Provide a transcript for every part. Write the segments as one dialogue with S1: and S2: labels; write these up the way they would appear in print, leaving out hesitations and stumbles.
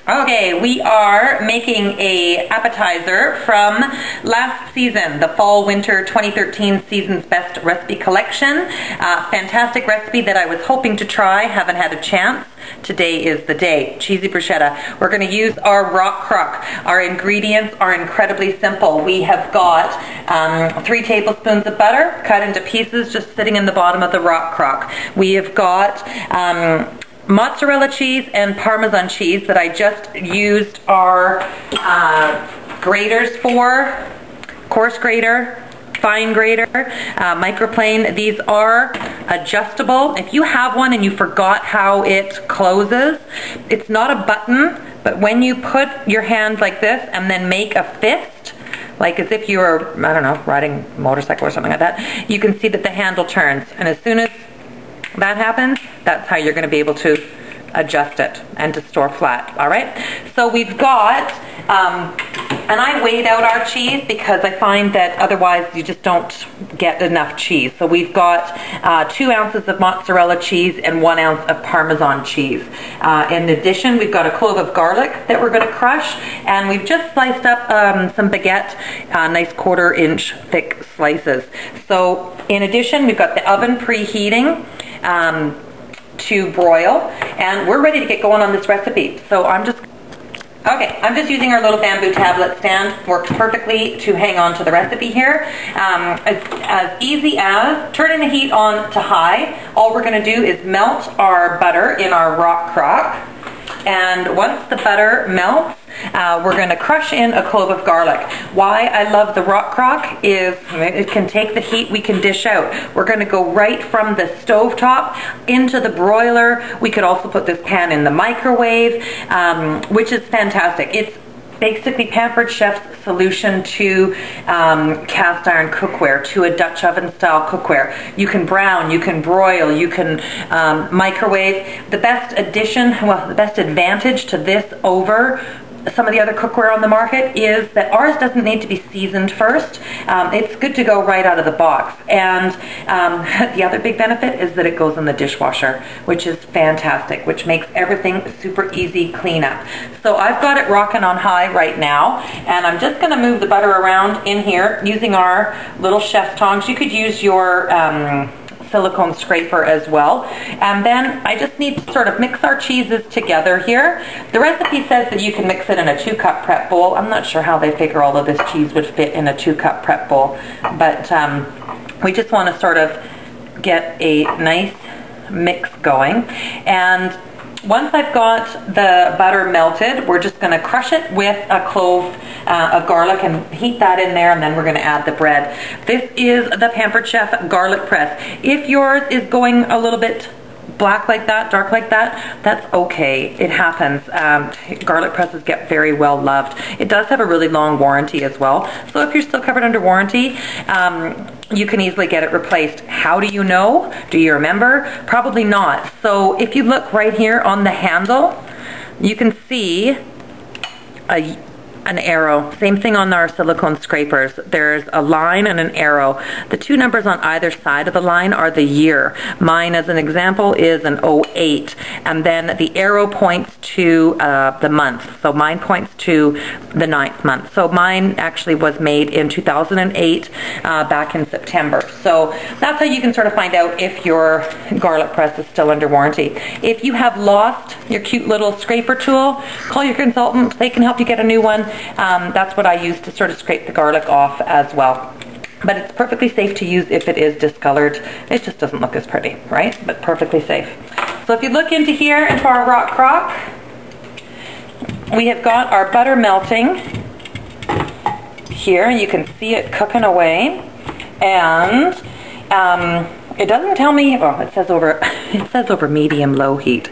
S1: Okay, we are making a appetizer from last season, the Fall-Winter 2013 Season's Best Recipe Collection. Fantastic recipe that I was hoping to try, haven't had a chance. Today is the day. Cheesy Bruschetta. We're going to use our Rockcrok. Our ingredients are incredibly simple. We have got 3 tablespoons of butter cut into pieces just sitting in the bottom of the Rockcrok. We have got mozzarella cheese and Parmesan cheese that I just used our graters for, coarse grater, fine grater, microplane. These are adjustable. If you have one and you forgot how it closes, it's not a button, but when you put your hand like this and then make a fist, like as if you were, I don't know, riding a motorcycle or something like that, you can see that the handle turns. And as soon as that happens, that's how you're going to be able to adjust it and to store flat. All right, so we've got and I weighed out our cheese because I find that otherwise you just don't get enough cheese. So we've got 2 ounces of mozzarella cheese and 1 ounce of Parmesan cheese. In addition, we've got a clove of garlic that we're going to crush, and we've just sliced up some baguette, nice 1/4 inch thick slices. So in addition, we've got the oven preheating to broil, and we're ready to get going on this recipe. So I'm just using our little bamboo tablet stand. Works perfectly to hang on to the recipe here. As easy as turning the heat on to high. All we're going to do is melt our butter in our Rockcrok, and once the butter melts, we're going to crush in a clove of garlic. Why I love the Rockcrok is it can take the heat we can dish out. We're going to go right from the stovetop into the broiler. We could also put this pan in the microwave, which is fantastic. It's basically Pampered Chef's solution to cast iron cookware, to a Dutch oven style cookware. You can brown, you can broil, you can microwave. The best addition, well, the best advantage to this over some of the other cookware on the market is that ours doesn't need to be seasoned first. It's good to go right out of the box. And the other big benefit is that it goes in the dishwasher, which is fantastic, which makes everything super easy cleanup. So I've got it rocking on high right now, and I'm just going to move the butter around in here using our little chef's tongs. You could use your silicone scraper as well. And then I just need to sort of mix our cheeses together here. The recipe says that you can mix it in a 2-cup prep bowl. I'm not sure how they figure all of this cheese would fit in a 2-cup prep bowl, but we just want to sort of get a nice mix going. And once I've got the butter melted, we're just going to crush it with a clove of garlic and heat that in there, and then we're going to add the bread. This is the Pampered Chef garlic press. If yours is going a little bit black like that, dark like that, that's okay. It happens. Garlic presses get very well loved. It does have a really long warranty as well. So if you're still covered under warranty, you can easily get it replaced. How do you know? Do you remember? Probably not. So if you look right here on the handle, you can see an arrow. Same thing on our silicone scrapers. There's a line and an arrow. The 2 numbers on either side of the line are the year. Mine, as an example, is an 08. And then the arrow points to the month. So mine points to the 9th month. So mine actually was made in 2008, back in September. So that's how you can sort of find out if your garlic press is still under warranty. If you have lost your cute little scraper tool, call your consultant. They can help you get a new one. That's what I use to sort of scrape the garlic off as well. But it's perfectly safe to use if it is discolored. It just doesn't look as pretty, right? But perfectly safe. So if you look into here, into our Rockcrok, we have got our butter melting here. You can see it cooking away. And it doesn't tell me, well, it says over medium-low heat,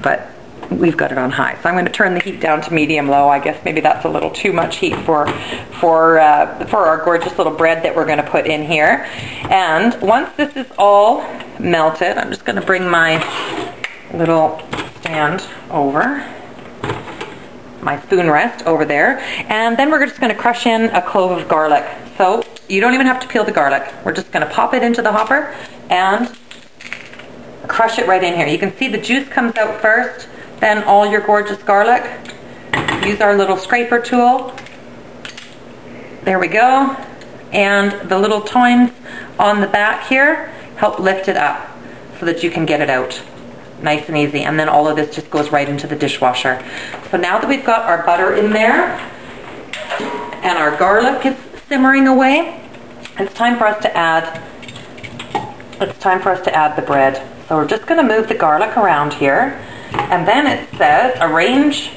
S1: but we've got it on high. So I'm going to turn the heat down to medium-low. I guess maybe that's a little too much heat for our gorgeous little bread that we're going to put in here. And once this is all melted, I'm just going to bring my little stand over, my spoon rest over there, and then we're just going to crush in a clove of garlic. So you don't even have to peel the garlic. We're just going to pop it into the hopper and crush it right in here. You can see the juice comes out first, then all your gorgeous garlic use our little scraper tool. There we go. And the little tines on the back here help lift it up so that you can get it out nice and easy. And then all of this just goes right into the dishwasher. So now that we've got our butter in there and our garlic is simmering away, it's time for us to add the bread. So we're just going to move the garlic around here, and then it says arrange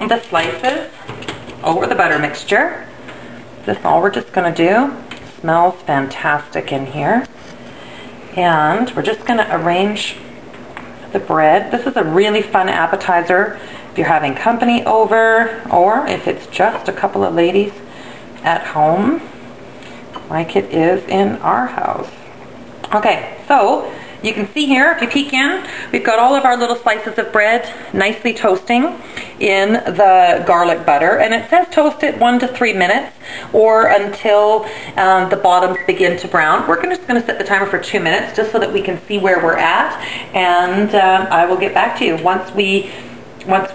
S1: the slices over the butter mixture. This is all we're just going to do. It smells fantastic in here. And we're just going to arrange the bread. This is a really fun appetizer if you're having company over, or if it's just a couple of ladies at home, like it is in our house. Okay, so you can see here, if you peek in, we've got all of our little slices of bread nicely toasting in the garlic butter, and it says toast it 1 to 3 minutes or until the bottoms begin to brown. We're just going to set the timer for 2 minutes just so that we can see where we're at, and I will get back to you once we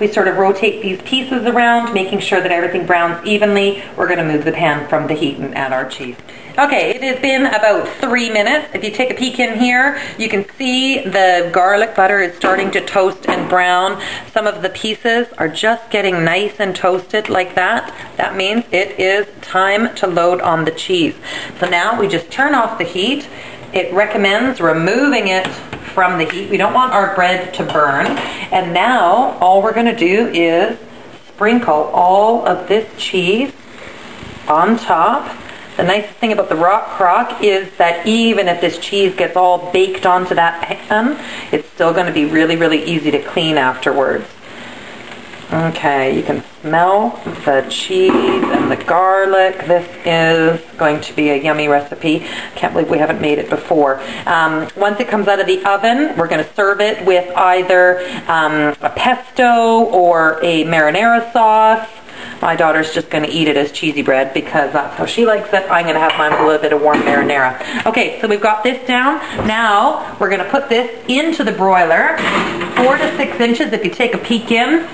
S1: sort of rotate these pieces around, making sure that everything browns evenly. We're going to move the pan from the heat and add our cheese. Okay, it has been about 3 minutes. If you take a peek in here, you can see the garlic butter is starting to toast and brown. Some of the pieces are just getting nice and toasted like that. That means it is time to load on the cheese. So now we just turn off the heat. It recommends removing it from the heat. We don't want our bread to burn. And now all we're going to do is sprinkle all of this cheese on top. The nice thing about the Rockcrok is that even if this cheese gets all baked onto that pan, it's still going to be really, really easy to clean afterwards. Okay, you can smell the cheese and the garlic. This is going to be a yummy recipe. Can't believe we haven't made it before. Once it comes out of the oven, we're going to serve it with either a pesto or a marinara sauce. My daughter's just going to eat it as cheesy bread because that's how she likes it. I'm going to have mine with a little bit of warm marinara. Okay, so we've got this down. Now we're going to put this into the broiler, 4 to 6 inches if you take a peek in.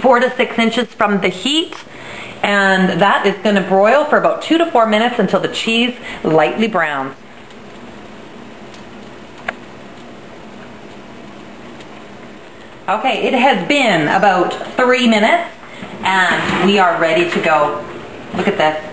S1: 4 to 6 inches from the heat, and that is going to broil for about 2 to 4 minutes until the cheese lightly browns. Okay, it has been about 3 minutes and we are ready to go. Look at this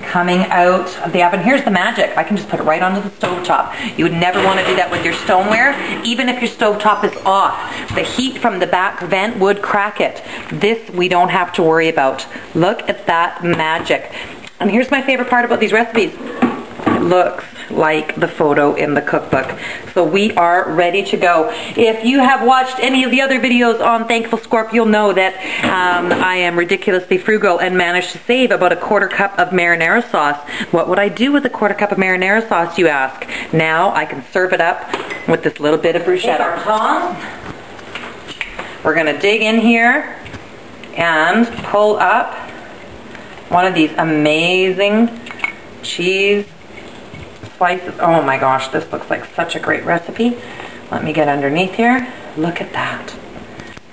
S1: coming out of the oven. Here's the magic. I can just put it right onto the stovetop. You would never want to do that with your stoneware, even if your stovetop is off. The heat from the back vent would crack it. This we don't have to worry about. Look at that magic. And here's my favorite part about these recipes. It looks like the photo in the cookbook. So we are ready to go. If you have watched any of the other videos on Thankful Scorp, you'll know that I am ridiculously frugal and managed to save about a 1/4 cup of marinara sauce. What would I do with a 1/4 cup of marinara sauce, you ask? Now I can serve it up with this little bit of bruschetta. We're going to dig in here and pull up one of these amazing cheese slices. Oh my gosh, this looks like such a great recipe. Let me get underneath here. Look at that.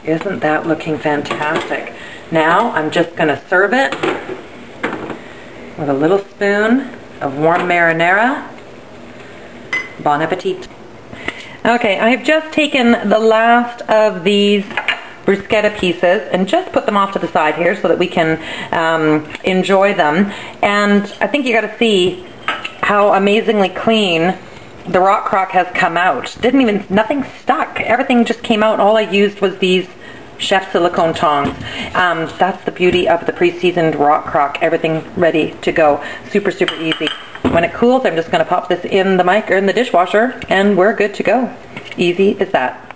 S1: Isn't that looking fantastic? Now I'm just going to serve it with a little spoon of warm marinara. Bon appetit. Okay, I have just taken the last of these Bru-sk-etta pieces and just put them off to the side here so that we can enjoy them. And I think you got to see how amazingly clean the Rockcrok has come out. Nothing stuck. Everything just came out. All I used was these chef silicone tongs. That's the beauty of the pre-seasoned Rockcrok. Everything ready to go. Super, super easy. When it cools, I'm just going to pop this in the dishwasher, and we're good to go. Easy as that.